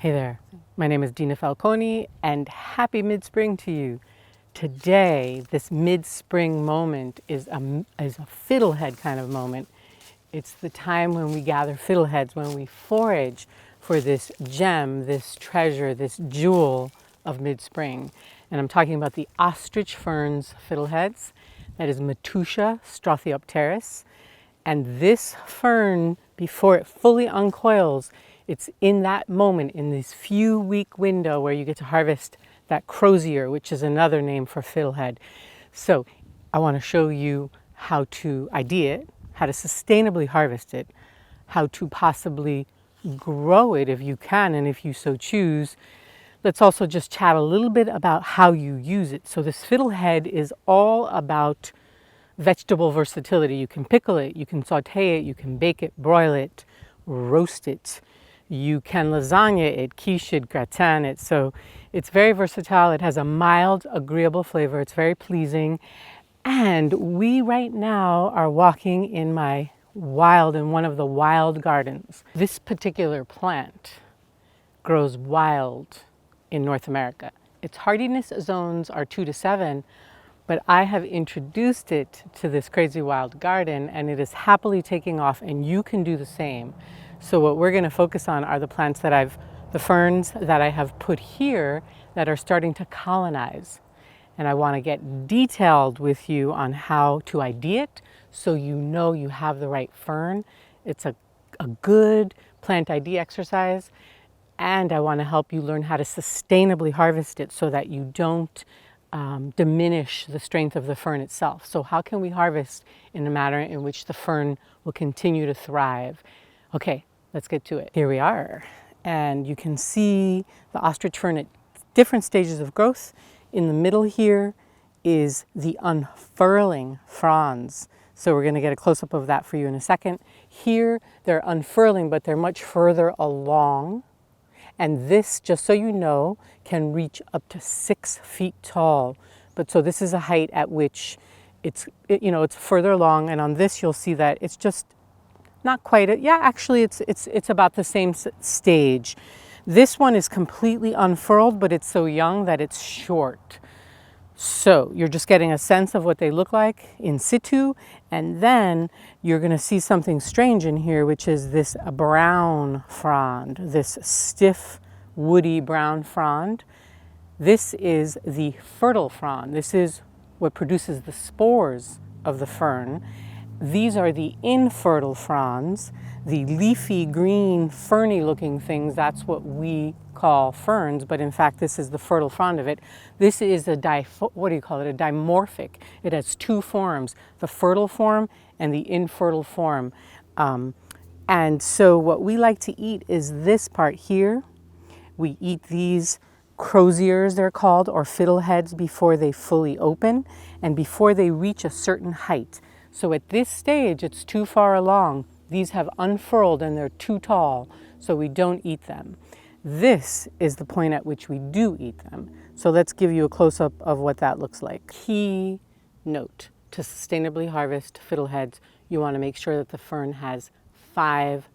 Hey there, my name is Dina Falconi and happy mid-spring to you. Today, this mid-spring moment is a fiddlehead kind of moment. It's the time when we gather fiddleheads, when we forage for this gem, this treasure, this jewel of mid-spring. And I'm talking about the Ostrich Fern's fiddleheads. That is Matteuccia struthiopteris. And this fern, before it fully uncoils, it's in that moment, in this few week window where you get to harvest that crozier, which is another name for fiddlehead. So I want to show you how to ID it, how to sustainably harvest it, how to possibly grow it if you can and if you so choose. Let's also just chat a little bit about how you use it. So this fiddlehead is all about vegetable versatility. You can pickle it, you can saute it, you can bake it, broil it, roast it. You can lasagna it, quiche it, gratin it. So it's very versatile. It has a mild, agreeable flavor. It's very pleasing. And we right now are walking in one of the wild gardens. This particular plant grows wild in North America. Its hardiness zones are 2 to 7, but I have introduced it to this crazy wild garden and it is happily taking off, and you can do the same. So what we're going to focus on are the plants the ferns that I have put here that are starting to colonize. And I want to get detailed with you on how to ID it so you know you have the right fern. It's a good plant ID exercise. And I want to help you learn how to sustainably harvest it so that you don't diminish the strength of the fern itself. So how can we harvest in a manner in which the fern will continue to thrive? Okay, let's get to it. Here we are. And you can see the ostrich fern at different stages of growth. In the middle here is the unfurling fronds. So we're going to get a close-up of that for you in a second. Here they're unfurling, but they're much further along. And this, just so you know, can reach up to 6 feet tall. But so this is a height at which it's further along. And on this, you'll see that it's just not quite it. Yeah, actually, it's about the same stage. This one is completely unfurled, but it's so young that it's short. So you're just getting a sense of what they look like in situ, and then you're going to see something strange in here, which is this brown frond, this stiff, woody brown frond. This is the fertile frond. This is what produces the spores of the fern. These are the infertile fronds, the leafy green ferny looking things. That's what we call ferns, but in fact this is the fertile frond of it. This is a dimorphic. It has 2 forms, the fertile form and the infertile form. And so what we like to eat is this part here. We eat these croziers, they're called, or fiddleheads, before they fully open and before they reach a certain height. So at this stage, it's too far along. These have unfurled and they're too tall, so we don't eat them. This is the point at which we do eat them. So let's give you a close-up of what that looks like. Key note: to sustainably harvest fiddleheads, you want to make sure that the fern has 5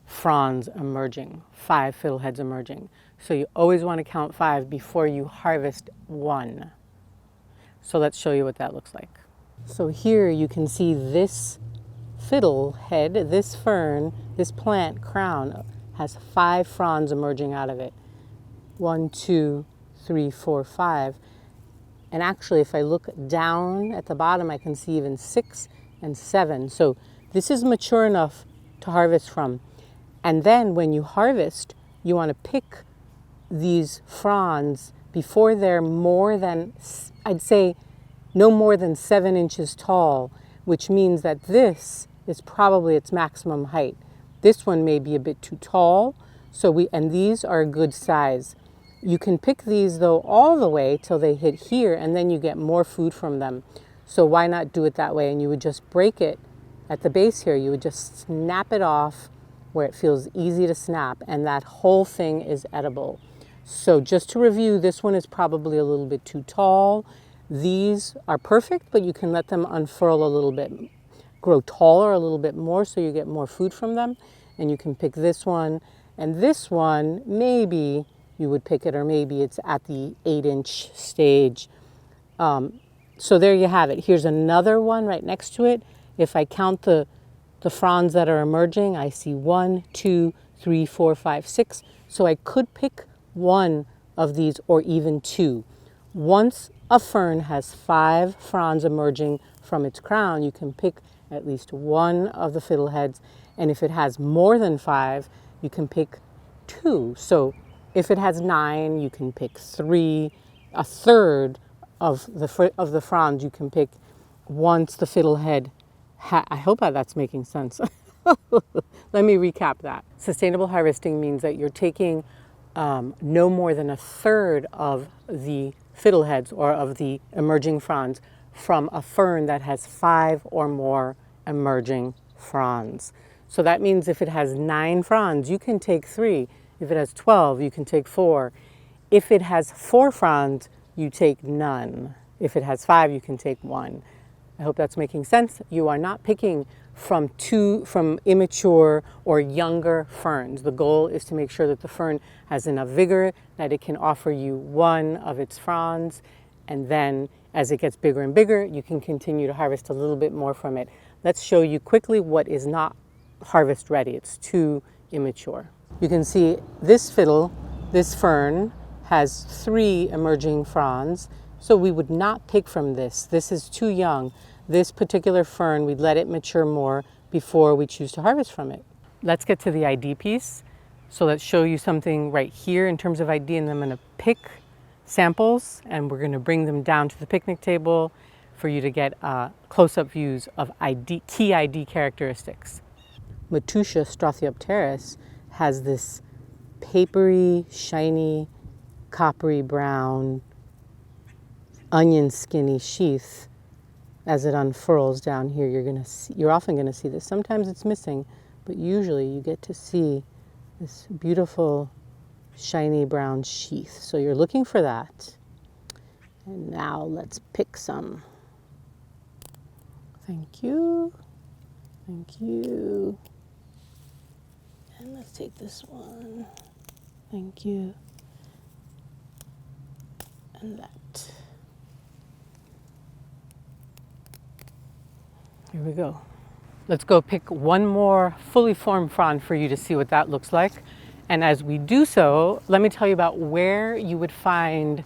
fronds emerging, 5 fiddleheads emerging. So you always want to count 5 before you harvest 1. So let's show you what that looks like. So here you can see this fiddlehead, this fern, this plant crown has 5 fronds emerging out of it. 1, 2, 3, 4, 5. And actually, if I look down at the bottom, I can see even 6 and 7. So this is mature enough to harvest from. And then when you harvest, you want to pick these fronds before they're more than, I'd say, no more than 7 inches tall, which means that this is probably its maximum height. This one may be a bit too tall, and these are a good size. You can pick these though all the way till they hit here, and then you get more food from them. So why not do it that way? And you would just break it at the base here. You would just snap it off where it feels easy to snap, and that whole thing is edible. So just to review, this one is probably a little bit too tall. These are perfect, but you can let them unfurl a little bit, grow taller a little bit more so you get more food from them. And you can pick this one And this one, maybe you would pick it, or maybe it's at the 8-inch stage. So there you have it. Here's another one right next to it. If I count the fronds that are emerging, I see 1, 2, 3, 4, 5, 6. So I could pick one of these or even two. Once a fern has 5 fronds emerging from its crown, you can pick at least one of the fiddleheads. And if it has more than 5, you can pick 2. So if it has 9, you can pick 3. A third of the fronds you can pick once the fiddlehead. I hope that's making sense. Let me recap that. Sustainable harvesting means that you're taking no more than a third of the fiddleheads or of the emerging fronds from a fern that has 5 or more emerging fronds. So that means if it has 9 fronds, you can take 3. If it has 12, you can take 4. If it has 4 fronds, you take none. If it has 5, you can take 1. I hope that's making sense. You are not picking from immature or younger ferns. The goal is to make sure that the fern has enough vigor that it can offer you one of its fronds, and then as it gets bigger and bigger, you can continue to harvest a little bit more from it. Let's show you quickly what is not harvest ready. It's too immature. You can see this fern has 3 emerging fronds, so we would not pick from this. This is too young. This particular fern, we'd let it mature more before we choose to harvest from it. Let's get to the ID piece. So let's show you something right here in terms of ID, and I'm going to pick samples and we're going to bring them down to the picnic table for you to get close-up views of key ID characteristics. Matteuccia struthiopteris has this papery, shiny, coppery brown, onion skinny sheath. As it unfurls down here, you're often going to see this. Sometimes it's missing, but usually you get to see this beautiful shiny brown sheath. So you're looking for that. And now let's pick some. Thank you. Thank you. And let's take this one. Thank you. And that. Here we go. Let's go pick one more fully formed frond for you to see what that looks like. And as we do so, let me tell you about where you would find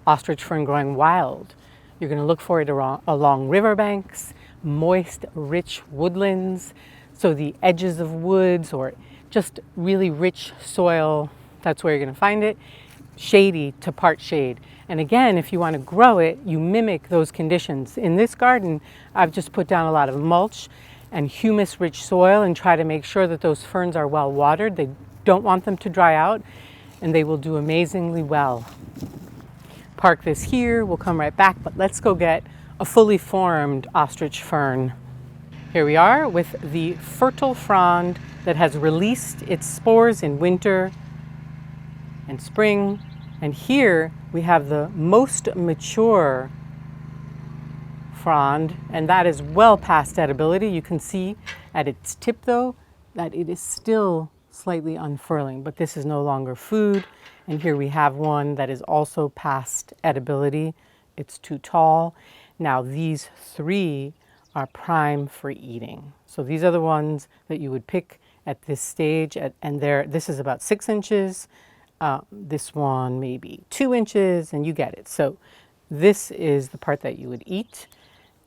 ostrich fern growing wild. You're going to look for it along riverbanks, moist, rich woodlands. So the edges of woods or just really rich soil, that's where you're going to find it. Shady to part shade. And again, if you want to grow it, you mimic those conditions. In this garden, I've just put down a lot of mulch and humus-rich soil and try to make sure that those ferns are well watered. They don't want them to dry out, and they will do amazingly well. Park this here, we'll come right back, but let's go get a fully formed ostrich fern. Here we are with the fertile frond that has released its spores in winter and spring. And here we have the most mature frond, and that is well past edibility. You can see at its tip though that it is still slightly unfurling, but this is no longer food. And here we have one that is also past edibility. It's too tall. Now these 3 are prime for eating. So these are the ones that you would pick at this stage, and this is about 6 inches. This one maybe 2 inches, and you get it. So this is the part that you would eat,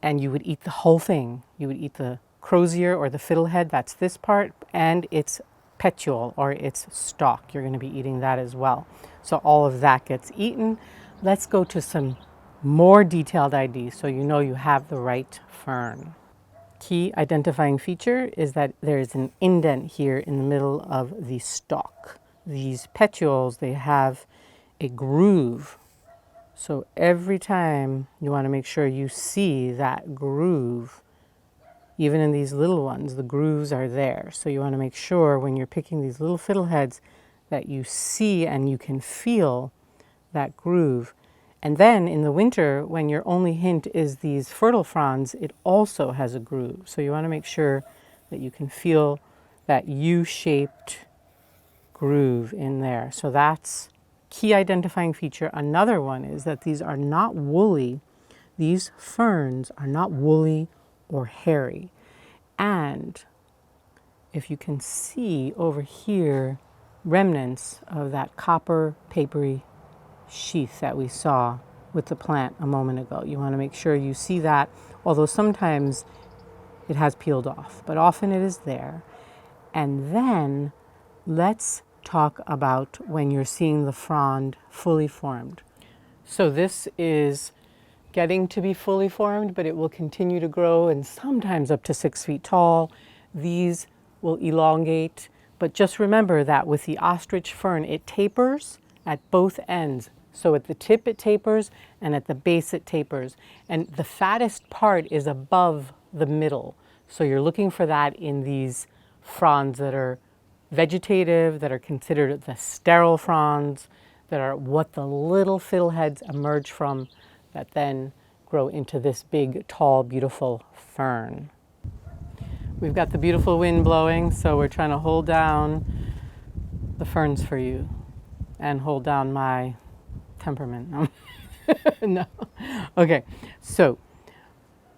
and you would eat the whole thing. You would eat the crozier or the fiddlehead, that's this part, and its petiole or its stalk. You're going to be eating that as well. So all of that gets eaten. Let's go to some more detailed ID so you know you have the right fern. Key identifying feature is that there is an indent here in the middle of the stalk. These petioles, they have a groove. So every time you want to make sure you see that groove. Even in these little ones, the grooves are there. So you want to make sure when you're picking these little fiddleheads that you see and you can feel that groove. And then in the winter, when your only hint is these fertile fronds, it also has a groove. So you want to make sure that you can feel that U-shaped groove in there. So that's key identifying feature. Another one is that these are not woolly. These ferns are not woolly or hairy. And if you can see over here, remnants of that copper papery sheath that we saw with the plant a moment ago. You want to make sure you see that, although sometimes it has peeled off, but often it is there. And then let's talk about when you're seeing the frond fully formed. So this is getting to be fully formed, but it will continue to grow and sometimes up to 6 feet tall. These will elongate, but just remember that with the ostrich fern, it tapers at both ends. So at the tip it tapers and at the base it tapers. And the fattest part is above the middle. So you're looking for that in these fronds that are vegetative, that are considered the sterile fronds, that are what the little fiddleheads emerge from, that then grow into this big, tall, beautiful fern. We've got the beautiful wind blowing, so we're trying to hold down the ferns for you and hold down my temperament. No. Okay, so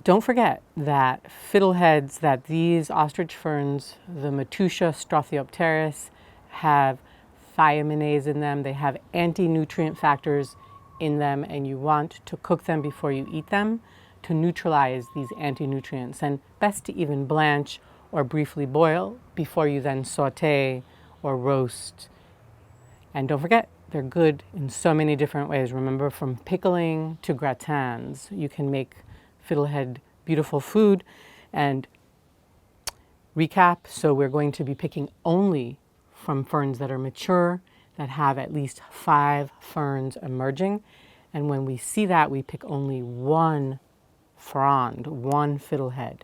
don't forget that fiddleheads, that these ostrich ferns, the Matteuccia struthiopteris, have thiaminase in them. They have anti-nutrient factors in them, and you want to cook them before you eat them to neutralize these anti-nutrients. And best to even blanch or briefly boil before you then saute or roast. And don't forget, they're good in so many different ways. Remember, from pickling to gratins, you can make fiddlehead beautiful food. And recap, so we're going to be picking only from ferns that are mature, that have at least 5 ferns emerging. And when we see that, we pick only 1 frond, 1 fiddlehead.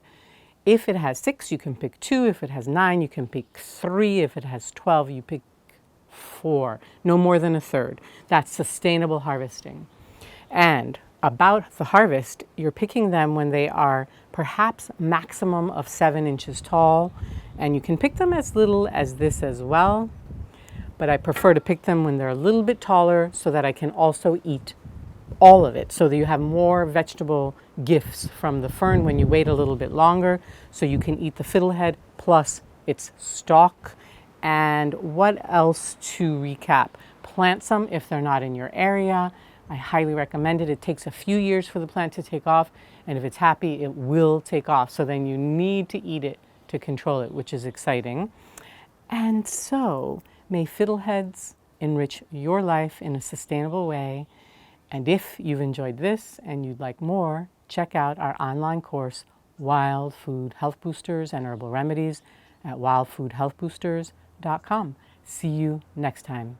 If it has 6, you can pick 2. If it has 9, you can pick 3. If it has 12, you pick 4. No more than a third. That's sustainable harvesting. And about the harvest, you're picking them when they are perhaps maximum of 7 inches tall. And you can pick them as little as this as well. But I prefer to pick them when they're a little bit taller so that I can also eat all of it, so that you have more vegetable gifts from the fern when you wait a little bit longer, so you can eat the fiddlehead plus its stalk. And what else to recap? Plant some if they're not in your area. I highly recommend it. It takes a few years for the plant to take off, and if it's happy, it will take off. So then you need to eat it to control it, which is exciting. And so, may fiddleheads enrich your life in a sustainable way. And if you've enjoyed this and you'd like more, check out our online course, Wild Food Health Boosters and Herbal Remedies, at wildfoodhealthboosters.com. See you next time.